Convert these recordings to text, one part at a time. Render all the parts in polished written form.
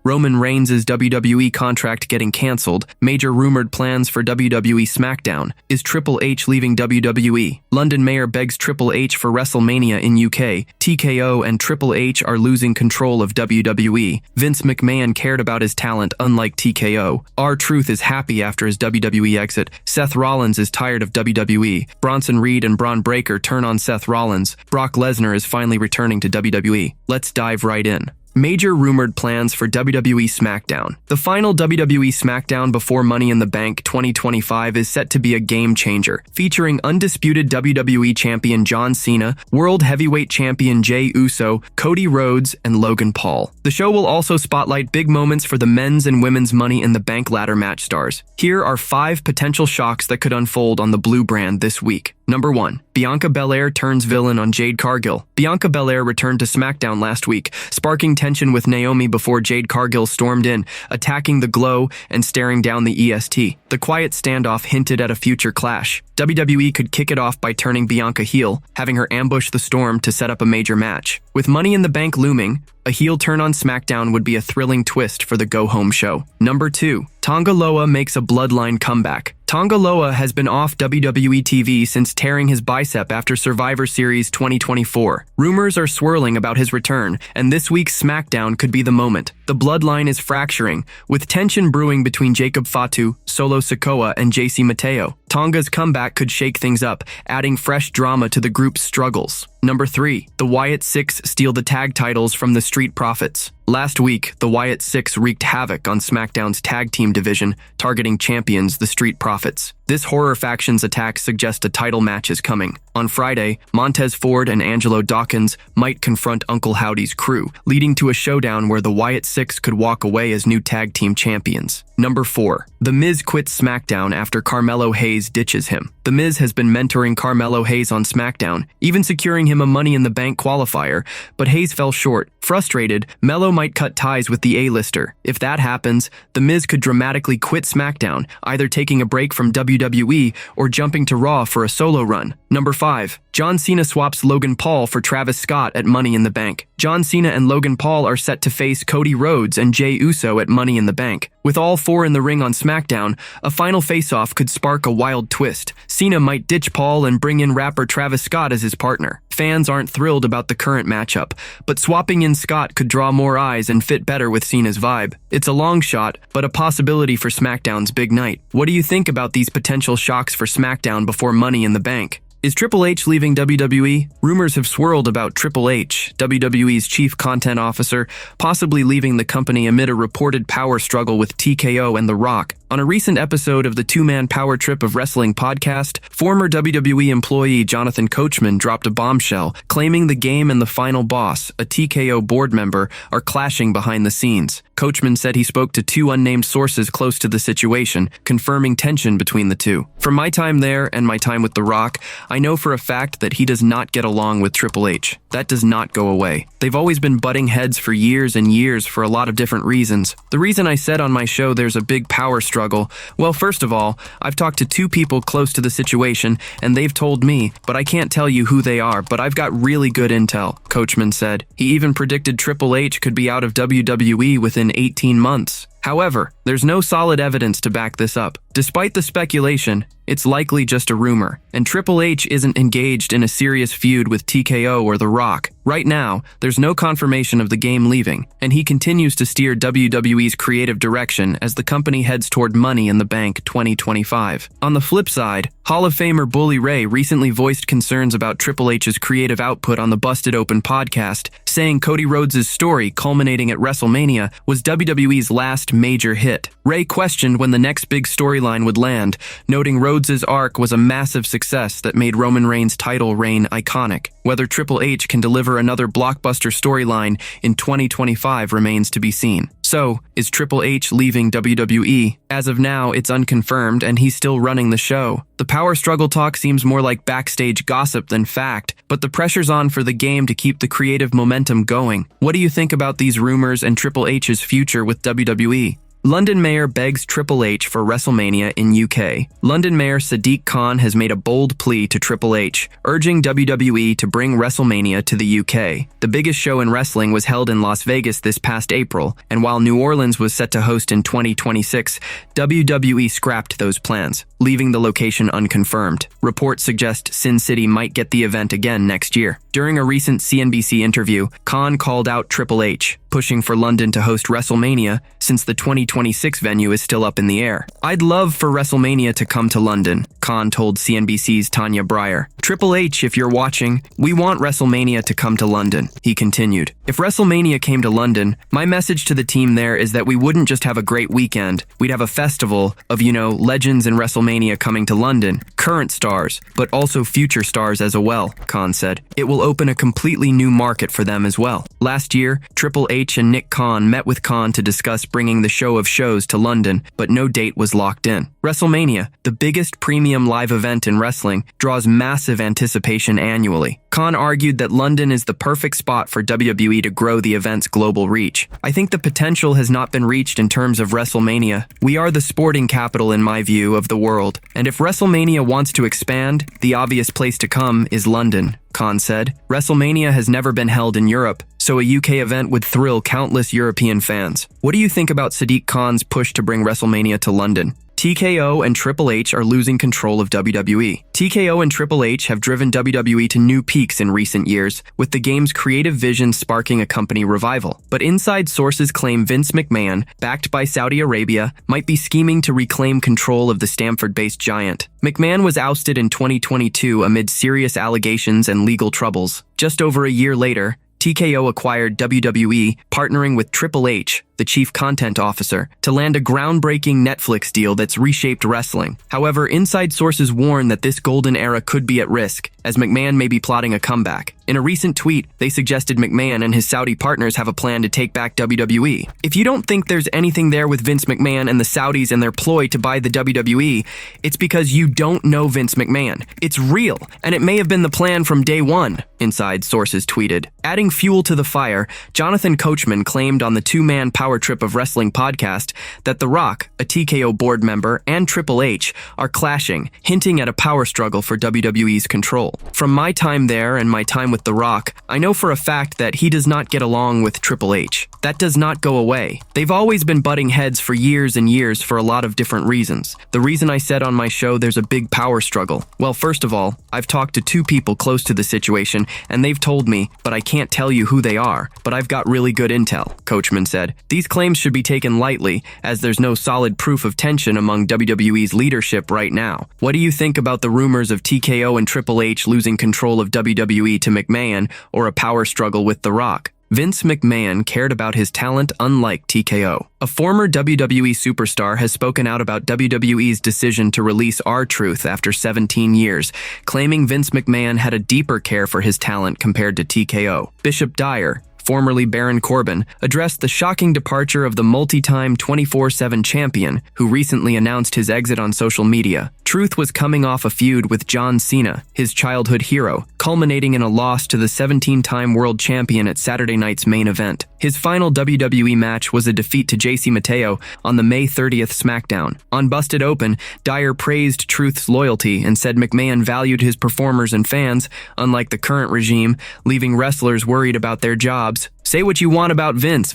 Roman Reigns' WWE contract getting cancelled, major rumored plans for WWE SmackDown, is Triple H leaving WWE, London mayor begs Triple H for WrestleMania in UK, TKO and Triple H are losing control of WWE, Vince McMahon cared about his talent unlike TKO, R-Truth is happy after his WWE exit, Seth Rollins is tired of WWE, Bronson Reed and Bron Breakker turn on Seth Rollins, Brock Lesnar is finally returning to WWE. Let's dive right in. Major rumored plans for WWE SmackDown. The final WWE SmackDown before Money in the Bank 2025 is set to be a game changer, featuring undisputed WWE Champion John Cena, World Heavyweight Champion Jey Uso, Cody Rhodes, and Logan Paul. The show will also spotlight big moments for the men's and women's Money in the Bank ladder match stars. Here are 5 potential shocks that could unfold on the Blue brand this week. Number 1. Bianca Belair turns villain on Jade Cargill. Bianca Belair returned to SmackDown last week, sparking tension with Naomi before Jade Cargill stormed in, attacking the Glow and staring down the EST. The quiet standoff hinted at a future clash. WWE could kick it off by turning Bianca heel, having her ambush the Storm to set up a major match. With Money in the Bank looming, a heel turn on SmackDown would be a thrilling twist for the go-home show. Number 2. Tonga Loa makes a bloodline comeback. Tonga Loa has been off WWE TV since tearing his bicep after Survivor Series 2024. Rumors are swirling about his return, and this week's SmackDown could be the moment. The bloodline is fracturing, with tension brewing between Jacob Fatu, Solo Sikoa, and JC Mateo. Tonga's comeback could shake things up, adding fresh drama to the group's struggles. Number 3. The Wyatt Six steal the tag titles from the Street Profits. Last week, the Wyatt Six wreaked havoc on SmackDown's tag team division, targeting champions the Street Profits. This horror faction's attack suggests a title match is coming. On Friday, Montez Ford and Angelo Dawkins might confront Uncle Howdy's crew, leading to a showdown where the Wyatt Six could walk away as new tag team champions. Number 4. The Miz quits SmackDown after Carmelo Hayes ditches him. The Miz has been mentoring Carmelo Hayes on SmackDown, even securing him a Money in the Bank qualifier, but Hayes fell short. Frustrated, Melo might cut ties with the A-lister. If that happens, The Miz could dramatically quit SmackDown, either taking a break from WWE or jumping to Raw for a solo run. Number 5. John Cena swaps Logan Paul for Travis Scott at Money in the Bank. John Cena and Logan Paul are set to face Cody Rhodes and Jey Uso at Money in the Bank. With all 4 in the ring on SmackDown, a final face-off could spark a wild twist. Cena might ditch Paul and bring in rapper Travis Scott as his partner. Fans aren't thrilled about the current matchup, but swapping in Scott could draw more eyes and fit better with Cena's vibe. It's a long shot, but a possibility for SmackDown's big night. What do you think about these potential shocks for SmackDown before Money in the Bank? Is Triple H leaving WWE? Rumors have swirled about Triple H, WWE's chief content officer, possibly leaving the company amid a reported power struggle with TKO and The Rock. On a recent episode of the Two-Man Power Trip of Wrestling podcast, former WWE employee Jonathan Coachman dropped a bombshell, claiming the Game and the Final Boss, a TKO board member, are clashing behind the scenes. Coachman said he spoke to 2 unnamed sources close to the situation, confirming tension between the two. From my time there and my time with The Rock, I know for a fact that he does not get along with Triple H. That does not go away. They've always been butting heads for years and years for a lot of different reasons. The reason I said on my show there's a big power struggle, well, first of all, I've talked to 2 people close to the situation, and they've told me, but I can't tell you who they are, but I've got really good intel, Coachman said. He even predicted Triple H could be out of WWE within 18 months. However, there's no solid evidence to back this up. Despite the speculation, it's likely just a rumor, and Triple H isn't engaged in a serious feud with TKO or The Rock. Right now, there's no confirmation of the Game leaving, and he continues to steer WWE's creative direction as the company heads toward Money in the Bank 2025. On the flip side, Hall of Famer Bully Ray recently voiced concerns about Triple H's creative output on the Busted Open podcast, saying Cody Rhodes' story culminating at WrestleMania was WWE's last major hit. Ray questioned when the next big storyline would land, noting Rhodes' arc was a massive success that made Roman Reigns' title reign iconic. Whether Triple H can deliver another blockbuster storyline in 2025 remains to be seen. So, is Triple H leaving WWE? As of now, it's unconfirmed and he's still running the show. The power struggle talk seems more like backstage gossip than fact, but the pressure's on for the Game to keep the creative momentum going. What do you think about these rumors and Triple H's future with WWE? London Mayor begs Triple H for WrestleMania in UK. London Mayor Sadiq Khan has made a bold plea to Triple H, urging WWE to bring WrestleMania to the UK. The biggest show in wrestling was held in Las Vegas this past April, and while New Orleans was set to host in 2026, WWE scrapped those plans, leaving the location unconfirmed. Reports suggest Sin City might get the event again next year. During a recent CNBC interview, Khan called out Triple H, pushing for London to host WrestleMania since the 2026 venue is still up in the air. "I'd love for WrestleMania to come to London," Khan told CNBC's Tanya Breyer. "Triple H, if you're watching, we want WrestleMania to come to London," he continued. "If WrestleMania came to London, my message to the team there is that we wouldn't just have a great weekend, we'd have a festival of, legends in WrestleMania coming to London, current stars, but also future stars as well," Khan said. "It will open a completely new market for them as well." Last year, Triple H and Nick Khan met with Khan to discuss bringing the show of shows to London, but no date was locked in. WrestleMania, the biggest premium live event in wrestling, draws massive anticipation annually. Khan argued that London is the perfect spot for WWE to grow the event's global reach. "I think the potential has not been reached in terms of WrestleMania. We are the sporting capital, in my view, of the world. And if WrestleMania wants to expand, the obvious place to come is London," Khan said. "WrestleMania has never been held in Europe, so a UK event would thrill countless European fans." What do you think about Sadiq Khan's push to bring WrestleMania to London? TKO and Triple H are losing control of WWE. TKO and Triple H have driven WWE to new peaks in recent years, with the game's creative vision sparking a company revival. But inside sources claim Vince McMahon, backed by Saudi Arabia, might be scheming to reclaim control of the Stamford-based giant. McMahon was ousted in 2022 amid serious allegations and legal troubles. Just over a year later, TKO acquired WWE, partnering with Triple H, the chief content officer, to land a groundbreaking Netflix deal that's reshaped wrestling. However, inside sources warn that this golden era could be at risk, as McMahon may be plotting a comeback. In a recent tweet, they suggested McMahon and his Saudi partners have a plan to take back WWE. If you don't think there's anything there with Vince McMahon and the Saudis and their ploy to buy the WWE, it's because you don't know Vince McMahon. It's real, and it may have been the plan from day one, inside sources tweeted. Adding fuel to the fire, Jonathan Coachman claimed on the two-man Power Trip of Wrestling podcast that The Rock, a TKO board member, and Triple H are clashing, hinting at a power struggle for WWE's control. "From my time there and my time with The Rock, I know for a fact that he does not get along with Triple H. That does not go away. They've always been butting heads for years and years for a lot of different reasons. The reason I said on my show there's a big power struggle, well, first of all, I've talked to two people close to the situation, and they've told me, but I can't tell you who they are, but I've got really good intel," Coachman said. These claims should be taken lightly, as there's no solid proof of tension among WWE's leadership right now. What do you think about the rumors of TKO and Triple H losing control of WWE to McMahon, or a power struggle with The Rock? Vince McMahon cared about his talent unlike TKO. A former WWE superstar has spoken out about WWE's decision to release R-Truth after 17 years, claiming Vince McMahon had a deeper care for his talent compared to TKO. Bishop Dyer, formerly Baron Corbin, addressed the shocking departure of the multi-time 24/7 champion, who recently announced his exit on social media. Truth was coming off a feud with John Cena, his childhood hero, culminating in a loss to the 17-time world champion at Saturday night's main event. His final WWE match was a defeat to JC Mateo on the May 30th SmackDown. On Busted Open, Dyer praised Truth's loyalty and said McMahon valued his performers and fans, unlike the current regime, leaving wrestlers worried about their jobs. "Say what you want about Vince.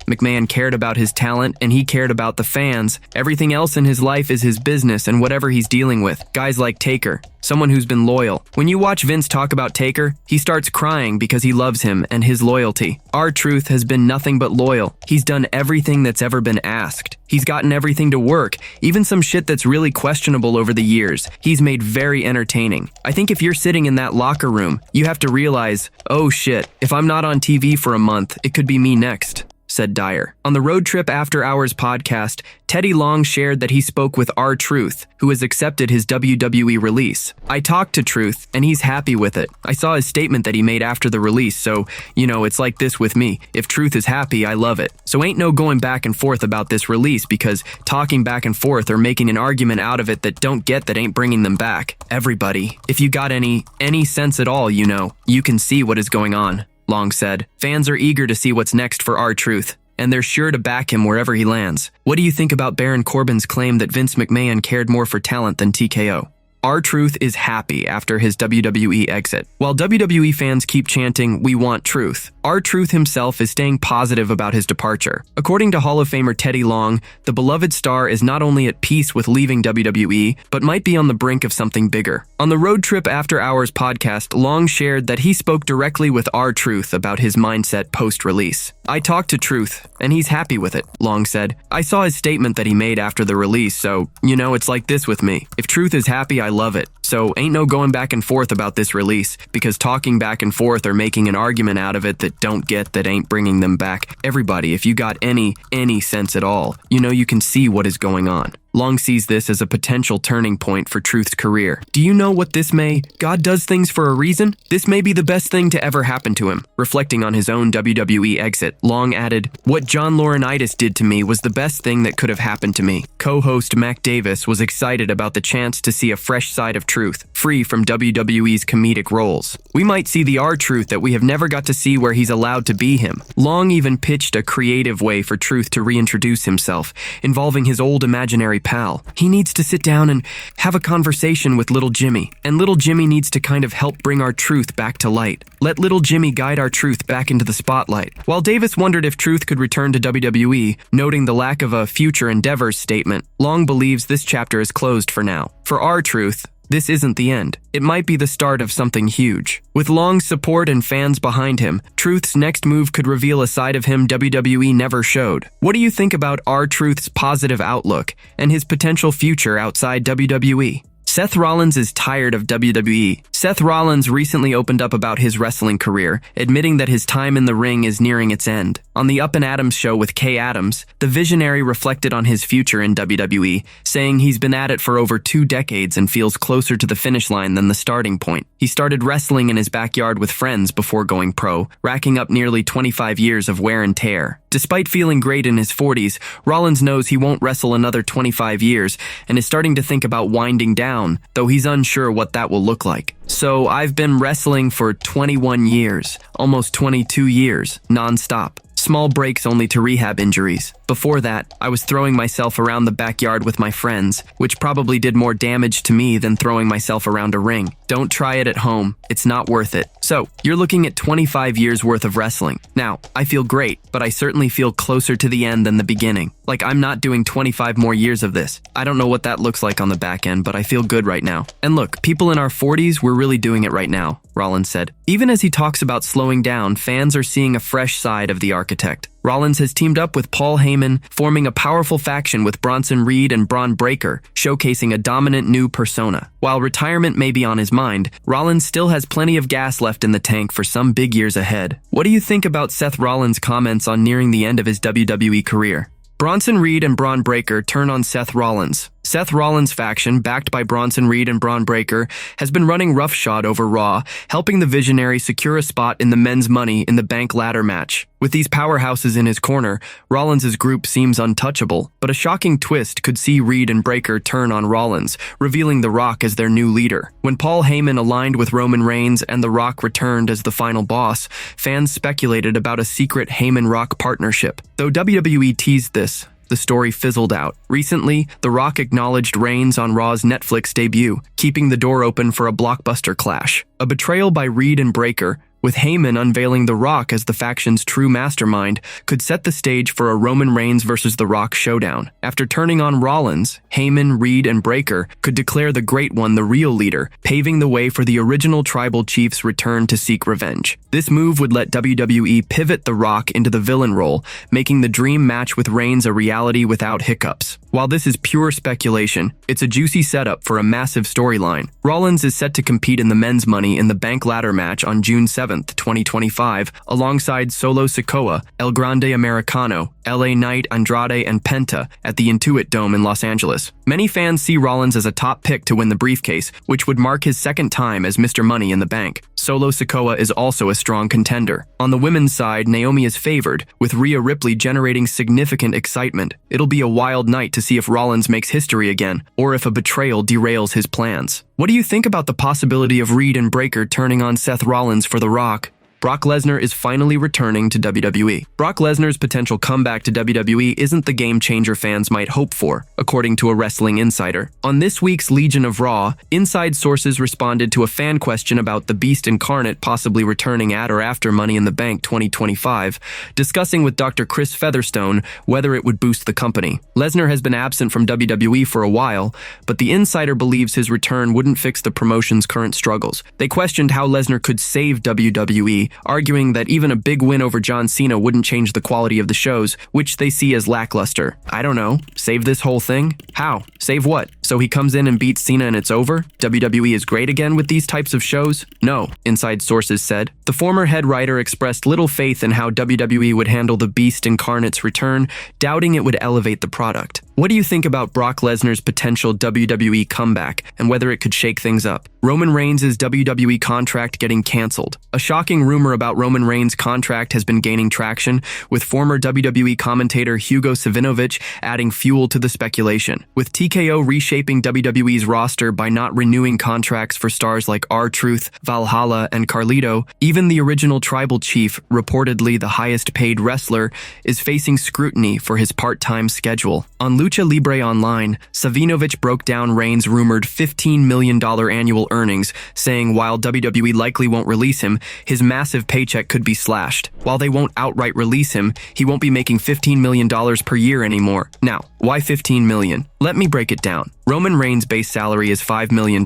McMahon cared about his talent, and he cared about the fans. Everything else in his life is his business and whatever he's dealing with. Guys like Taker, someone who's been loyal. When you watch Vince talk about Taker, he starts crying because he loves him and his loyalty. R-Truth has been nothing but loyal. He's done everything that's ever been asked. He's gotten everything to work, even some shit that's really questionable over the years. He's made very entertaining. I think if you're sitting in that locker room, you have to realize, oh shit, if I'm not on TV for a month, it could be me next," said Dyer. On the Road Trip After Hours podcast, Teddy Long shared that he spoke with R-Truth, who has accepted his WWE release. "I talked to Truth, and he's happy with it. I saw his statement that he made after the release, so, it's like this with me. If Truth is happy, I love it. So ain't no going back and forth about this release, because talking back and forth or making an argument out of it that ain't bringing them back. Everybody, if you got any sense at all, you can see what is going on," Long said. Fans are eager to see what's next for R-Truth. and they're sure to back him wherever he lands. What do you think about Baron Corbin's claim that Vince McMahon cared more for talent than TKO? R-Truth is happy after his WWE exit. While WWE fans keep chanting, "We want truth," R-Truth himself is staying positive about his departure. According to Hall of Famer Teddy Long, the beloved star is not only at peace with leaving WWE, but might be on the brink of something bigger. On the Road Trip After Hours podcast, Long shared that he spoke directly with R-Truth about his mindset post-release. "I talked to Truth, and he's happy with it," Long said. "I saw his statement that he made after the release, so, it's like this with me. If Truth is happy, I love it. So ain't no going back and forth about this release, because talking back and forth or making an argument out of it that ain't bringing them back. Everybody, if you got any sense at all, you can see what is going on." Long sees this as a potential turning point for Truth's career. "Do you know what this may? God does things for a reason. This may be the best thing to ever happen to him." Reflecting on his own WWE exit, Long added, "What John Laurinaitis did to me was the best thing that could have happened to me." Co-host Mac Davis was excited about the chance to see a fresh side of Truth, free from WWE's comedic roles. "We might see the R-Truth that we have never got to see where he's allowed to be him." Long even pitched a creative way for Truth to reintroduce himself, involving his old imaginary pal. "He needs to sit down and have a conversation with little Jimmy, and little Jimmy needs to kind of help bring our Truth back to light. Let little Jimmy guide our Truth back into the spotlight." While Davis wondered if Truth could return to WWE, noting the lack of a future endeavors statement, Long believes this chapter is closed for now. For R-Truth, this isn't the end. It might be the start of something huge. With Long's support and fans behind him, Truth's next move could reveal a side of him WWE never showed. What do you think about R-Truth's positive outlook and his potential future outside WWE? Seth Rollins is tired of WWE. Seth Rollins recently opened up about his wrestling career, admitting that his time in the ring is nearing its end. On the Up and Adams show with Kay Adams, the visionary reflected on his future in WWE, saying he's been at it for over 2 decades and feels closer to the finish line than the starting point. He started wrestling in his backyard with friends before going pro, racking up nearly 25 years of wear and tear. Despite feeling great in his 40s, Rollins knows he won't wrestle another 25 years and is starting to think about winding down, though he's unsure what that will look like. "So I've been wrestling for 21 years, almost 22 years, non-stop. Small breaks only to rehab injuries. Before that, I was throwing myself around the backyard with my friends, which probably did more damage to me than throwing myself around a ring. Don't try it at home. It's not worth it." So, you're looking at 25 years worth of wrestling. Now, I feel great, but I certainly feel closer to the end than the beginning. Like I'm not doing 25 more years of this. I don't know what that looks like on the back end, but I feel good right now. "And look, people in our 40s, we're really doing it right now," Rollins said. Even as he talks about slowing down, fans are seeing a fresh side of the architect. Rollins has teamed up with Paul Heyman, forming a powerful faction with Bronson Reed and Bron Breakker, showcasing a dominant new persona. While retirement may be on his mind, Rollins still has plenty of gas left in the tank for some big years ahead. What do you think about Seth Rollins' comments on nearing the end of his WWE career? Bronson Reed and Bron Breakker turn on Seth Rollins. Seth Rollins' faction, backed by Bronson Reed and Bron Breakker, has been running roughshod over Raw, helping the Visionary secure a spot in the Men's Money in the Bank ladder match. With these powerhouses in his corner, Rollins' group seems untouchable, but a shocking twist could see Reed and Breakker turn on Rollins, revealing The Rock as their new leader. When Paul Heyman aligned with Roman Reigns and The Rock returned as the final boss, fans speculated about a secret Heyman-Rock partnership. Though WWE teased this, the story fizzled out. Recently, The Rock acknowledged Reigns on Raw's Netflix debut, keeping the door open for a blockbuster clash. A betrayal by Reed and Breakker, with Heyman unveiling The Rock as the faction's true mastermind, could set the stage for a Roman Reigns versus The Rock showdown. After turning on Rollins, Heyman, Reed, and Breakker could declare the Great One the real leader, paving the way for the original Tribal Chief's return to seek revenge. This move would let WWE pivot The Rock into the villain role, making the dream match with Reigns a reality without hiccups. While this is pure speculation, it's a juicy setup for a massive storyline. Rollins is set to compete in the Men's Money in the Bank ladder match on June 7th, 2025, alongside Solo Sikoa, El Grande Americano, LA Knight, Andrade, and Penta at the Intuit Dome in Los Angeles. Many fans see Rollins as a top pick to win the briefcase, which would mark his second time as Mr. Money in the Bank. Solo Sikoa is also a strong contender. On the women's side, Naomi is favored, with Rhea Ripley generating significant excitement. It'll be a wild night to see if Rollins makes history again, or if a betrayal derails his plans. What do you think about the possibility of Reed and Breakker turning on Seth Rollins for The Rock? Brock Lesnar is finally returning to WWE. Brock Lesnar's potential comeback to WWE isn't the game-changer fans might hope for, according to a wrestling insider. On this week's Legion of Raw, inside sources responded to a fan question about the Beast Incarnate possibly returning at or after Money in the Bank 2025, discussing with Dr. Chris Featherstone whether it would boost the company. Lesnar has been absent from WWE for a while, but the insider believes his return wouldn't fix the promotion's current struggles. They questioned how Lesnar could save WWE, arguing that even a big win over John Cena wouldn't change the quality of the shows, which they see as lackluster. I don't know. Save this whole thing? How? Save what? So he comes in and beats Cena and it's over? WWE is great again with these types of shows? No, inside sources said. The former head writer expressed little faith in how WWE would handle the Beast Incarnate's return, doubting it would elevate the product. What do you think about Brock Lesnar's potential WWE comeback and whether it could shake things up? Roman Reigns' WWE contract getting canceled. A shocking rumor about Roman Reigns' contract has been gaining traction, with former WWE commentator Hugo Savinovich adding fuel to the speculation. With TKO reshaping WWE's roster by not renewing contracts for stars like R-Truth, Valhalla, and Carlito, even the original Tribal Chief, reportedly the highest-paid wrestler, is facing scrutiny for his part-time schedule. On Lucha Libre Online, Savinovich broke down Reigns' rumored $15 million annual earnings, saying while WWE likely won't release him, his massive paycheck could be slashed. While they won't outright release him, he won't be making $15 million per year anymore. Now, why $15 million? Let me break it down. Roman Reigns' base salary is $5 million.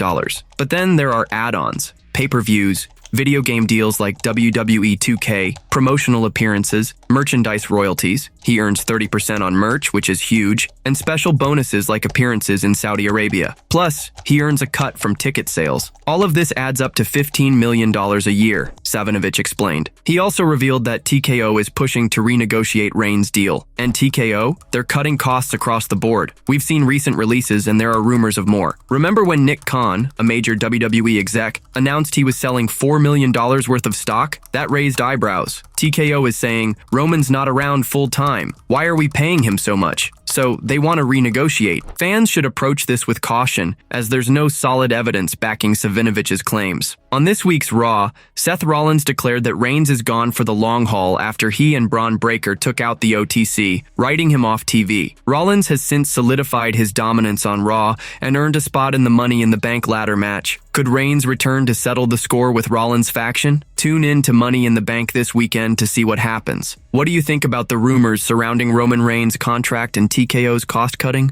But then there are add-ons, pay-per-views, video game deals like WWE 2K, promotional appearances, merchandise royalties. He earns 30% on merch, which is huge, and special bonuses like appearances in Saudi Arabia. Plus, he earns a cut from ticket sales. All of this adds up to $15 million a year, Savinovich explained. He also revealed that TKO is pushing to renegotiate Reigns' deal. And TKO? They're cutting costs across the board. We've seen recent releases and there are rumors of more. Remember when Nick Khan, a major WWE exec, announced he was selling $4 million worth of stock? That raised eyebrows. TKO is saying, Roman's not around full-time. Why are we paying him so much? So they want to renegotiate. Fans should approach this with caution, as there's no solid evidence backing Savinovich's claims. On this week's Raw, Seth Rollins declared that Reigns is gone for the long haul after he and Bron Breakker took out the OTC, writing him off TV. Rollins has since solidified his dominance on Raw and earned a spot in the Money in the Bank ladder match. Could Reigns return to settle the score with Rollins' faction? Tune in to Money in the Bank this weekend to see what happens. What do you think about the rumors surrounding Roman Reigns' contract and TKO's cost-cutting?